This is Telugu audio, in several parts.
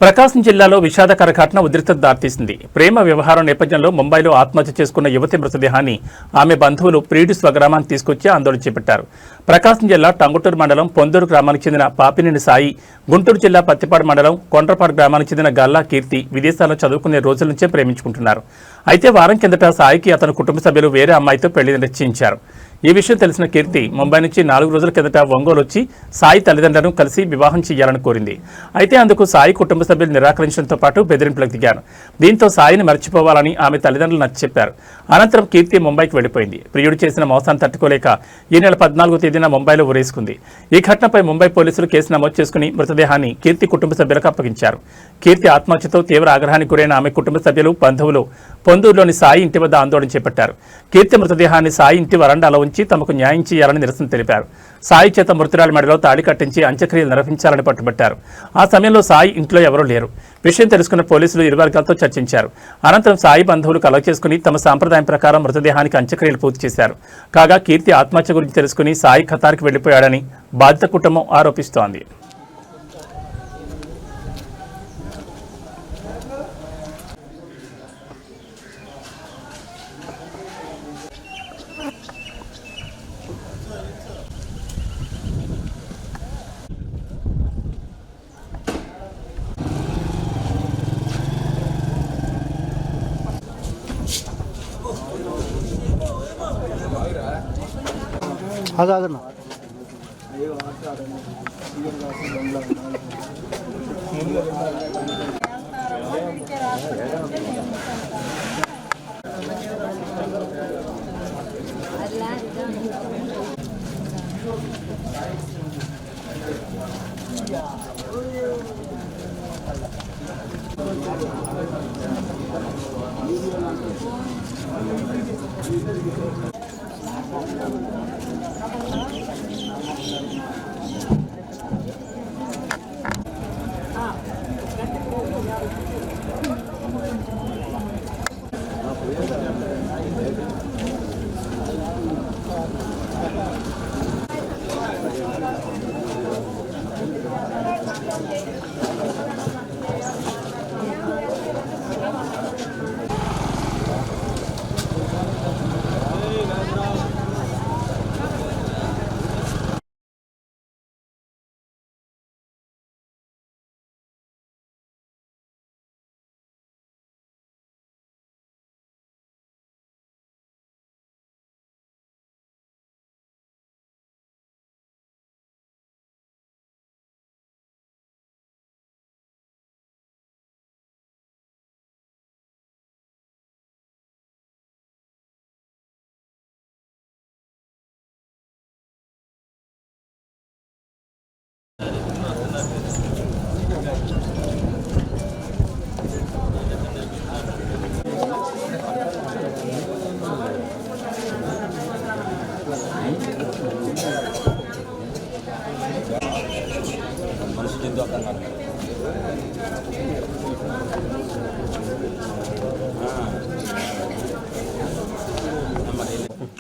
ప్రకాశం జిల్లాలో విషాదకర ఘటన ఉద్రిక్తతకు దారితీసింది. ప్రేమ వ్యవహారం నేపథ్యంలో ముంబైలో ఆత్మహత్య చేసుకున్న యువతి మృతదేహాన్ని ఆమె బంధువులు ప్రీడు స్వగ్రామానికి తీసుకొచ్చి ఆందోళన చేపట్టారు. ప్రకాశం జిల్లా టంగుటూరు మండలం పొందూరు గ్రామానికి చెందిన పాపినేని సాయి, గుంటూరు జిల్లా పత్తిపాడు మండలం కొండ్రపాడు గ్రామానికి చెందిన గల్లా కీర్తి విదేశాల్లో చదువుకునే రోజుల నుంచే ప్రేమించుకుంటున్నారు. అయితే వారం కిందట సాయికి అతని కుటుంబ సభ్యులు వేరే అమ్మాయితో పెళ్లి నిశ్చయించారు. ఈ విషయం తెలిసిన కీర్తి ముంబై నుంచి 4 రోజుల కిందట ఒంగోలు వచ్చి సాయి తల్లిదండ్రులను కలిసి వివాహం చేయాలని కోరింది. అయితే అందుకు సాయి కుటుంబ సభ్యులు నిరాకరించడంతో పాటు బెదిరింపులకు దిగారు. దీంతో సాయిని మర్చిపోవాలని ఆమె తల్లిదండ్రులు నచ్చచెప్పారు. అనంతరం కీర్తి ముంబైకి వెళ్లిపోయింది. ప్రియుడు చేసిన మోసాన్ని తట్టుకోలేక ఈ నెల 14వ తేదీన ముంబైలో ఊరేసుకుంది. ఈ ఘటనపై ముంబై పోలీసులు కేసు నమోదు చేసుకుని మృతదేహాన్ని కీర్తి కుటుంబ సభ్యులకు అప్పగించారు. కీర్తి ఆత్మహత్యతో తీవ్ర ఆగ్రహానికి గురైన ఆమె కుటుంబ సభ్యులు, బంధువులు పొందూరులోని సాయి ఇంటి వద్ద ఆందోళన చేపట్టారు. కీర్తి మృతదేహాన్ని సాయి ఇంటి వరండాలో ఉంచి తమకు న్యాయం చేయాలని నిరసన తెలిపారు. సాయి చేత మృతురాలి మెడలో తాళి కట్టించి అంత్యక్రియలు నిర్వహించాలని పట్టుబట్టారు. ఆ సమయంలో సాయి ఇంట్లో ఎవరూ లేరు. విషయం తెలుసుకున్న పోలీసులు ఇరు వర్గాలతో చర్చించారు. అనంతరం సాయి బంధువులు కలగ చేసుకుని తమ సాంప్రదాయం ప్రకారం మృతదేహానికి అంత్యక్రియలు పూర్తి చేశారు. కాగా కీర్తి ఆత్మహత్య గురించి తెలుసుకుని సాయి ఖతార్కి వెళ్లిపోయాడని బాధిత కుటుంబం ఆరోపిస్తోంది. ఆగన్నా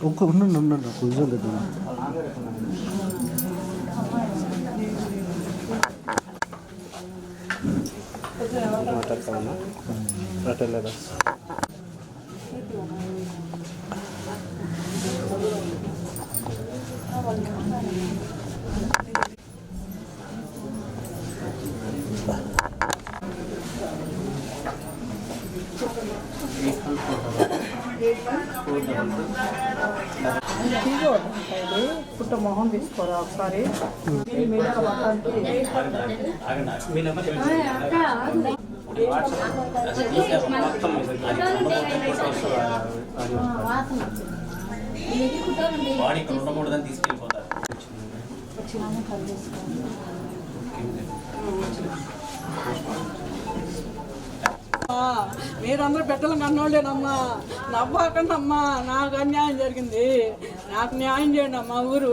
ఒక్క ఉండండి కొంచెం కదా మాట్లాడతామన్నా మాట్లాడలేదా పుట్ట మొహం తీసుకోరా ఒకసారి తీసుకెళ్ళిపోతారు. మీరందరూ బిడ్డలు కన్నోళ్ళేనమ్మా, నవ్వకండమ్మా. నాకు అన్యాయం జరిగింది, నాకు న్యాయం చేయండి అమ్మా. ఊరు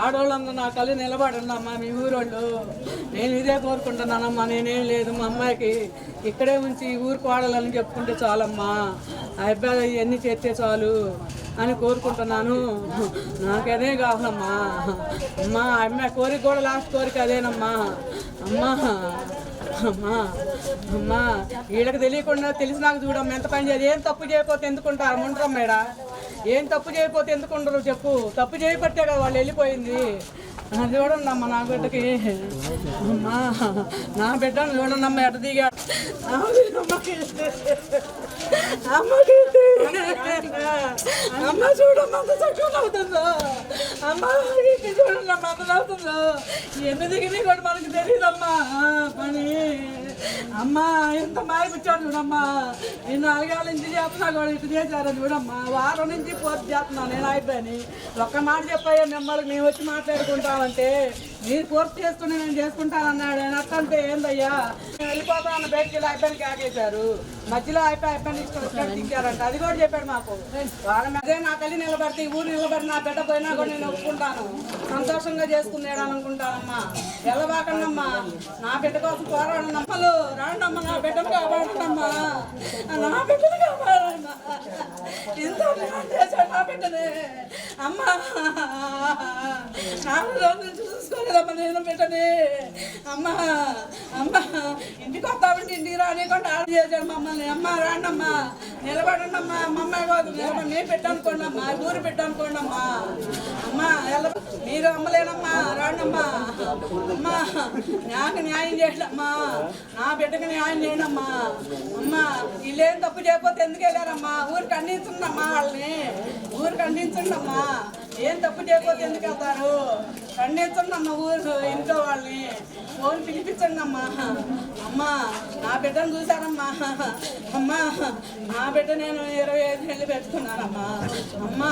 ఆడవాళ్ళందరూ నా కళ్ళు నిలబడండి అమ్మా. మీ ఊరోళ్ళు నేను ఇదే కోరుకుంటున్నానమ్మా. నేనేం లేదు, మా అమ్మాయికి ఇక్కడే ఉంచి ఊరికి వాడాలని చెప్పుకుంటే చాలమ్మా. ఆ అబ్బాయి ఇవన్నీ చేస్తే చాలు అని కోరుకుంటున్నాను. నాకదే కావాలమ్మా. అమ్మా అమ్మాయి కోరిక కూడా లాస్ట్ కోరిక అదేనమ్మా. అమ్మా అమ్మా అమ్మా వీళ్ళకి తెలియకుండా తెలిసినాక చూడమ్మా ఎంత పని చేయాలి. ఏం తప్పు చేయకపోతే ఎందుకుంటారు ఉండరు మేడ, ఏం తప్పు చేయకపోతే ఎందుకుండరు చెప్పు. తప్పు చేయబట్టే కదా వాళ్ళు వెళ్ళిపోయింది. చూడండి అమ్మ నా బిడ్డకి, అమ్మా నా బిడ్డను చూడండి అమ్మ ఎట దిగాడు. అమ్మ చూడమ్మ అంత చక్కగా అవుతుందో, అమ్మ చూడండి అమ్మ అంత అవుతుందో. ఎన్ని దిగినాయి కూడా మనకు తెలియదమ్మా పని. అమ్మా ఎంత మాయపుచ్చాడు చూడమ్మా. నేను 4 ఏళ్ళ నుంచి చేస్తున్నా కూడా ఇటు చేశారు చూడమ్మా. వారం నుంచి పూర్తి చేస్తున్నాను నేను అయిపోయాను. ఒక్క మాట చెప్పాయా మిమ్మల్ని మేము వచ్చి మాట్లాడుకుంటామంటే మీరు పూర్తి చేసుకుని నేను చేసుకుంటానన్నాడు. ఆయన అట్టంటే ఏందయ్యా వెళ్ళిపోతామన్న బయటికి వెళ్ళి అయిపోయానికి ఆగేశారు. మధ్యలో అయిపోయి ఇచ్చారంట. అది కూడా చెప్పాడు మాకు. వాళ్ళ మీదే నా తల్లి నిలబడితే ఈ ఊరు నిలబడి నా బిడ్డ పోయినా కూడా నేను ఒప్పుకుంటాను, సంతోషంగా చేసుకున్నాడు అనుకుంటానమ్మా. వెళ్ళబాకండమ్మా, నా బిడ్డ కోసం పోరాడు నమ్మలు రాండమ్మా, నా బిడ్డను కాపాడండమ్మా, నా బిడ్డను కాపాడమ్మా. ఇంత చేశాడు నా బిడ్డనే అమ్మా. 4 రోజుల నుంచి చూసుకోలేదమ్మా నేను బిడ్డని. అమ్మా అమ్మా ఇంటికి వస్తామంటే ఇంటికి రానికుండా ఆడ చేశాడు మమ్మల్ని. అమ్మ రాండమ్మా, నిలబడండి అమ్మా. అమ్మాయి కాదు నిలబడి నేను పెట్టనుకోండి అమ్మా, ఊరు పెట్టనుకోండి అమ్మా. అమ్మా మీరు అమ్మలేనమ్మా, రాండమ్మా. అమ్మా నాకు న్యాయం చేయండి అమ్మా, నా బిడ్డకి న్యాయం చేయండి అమ్మా. అమ్మా వీళ్ళేం తప్పు చేయకపోతే ఎందుకు వెళ్ళారమ్మా? ఊరు ఖండించండమ్మా, వాళ్ళని ఊరు ఖండించండి అమ్మా. ఏం తప్పు చేయకపోతే ఎందుకు వెళ్తారు? ఖండించండి అమ్మ ఊరు ఇంట్లో వాళ్ళని. ఫోన్ పిలిపించండి అమ్మా. అమ్మా నా బిడ్డను చూశానమ్మా. అమ్మా నా బిడ్డ నేను 25 ఏళ్ళు పెట్టుకున్నానమ్మా. అమ్మా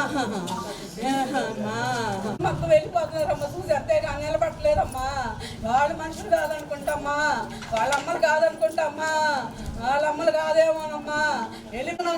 అమ్మా మాకు వెళ్ళిపోతున్నారమ్మా. చూసి అంతేగా నిలబట్టలేదమ్మా. వాళ్ళు మనుషులు కాదనుకుంటామ్మా, వాళ్ళ అమ్మలు కాదనుకుంటామ్మా, వాళ్ళ అమ్మలు కాదేమోనమ్మా. వెళ్ళిపోయినా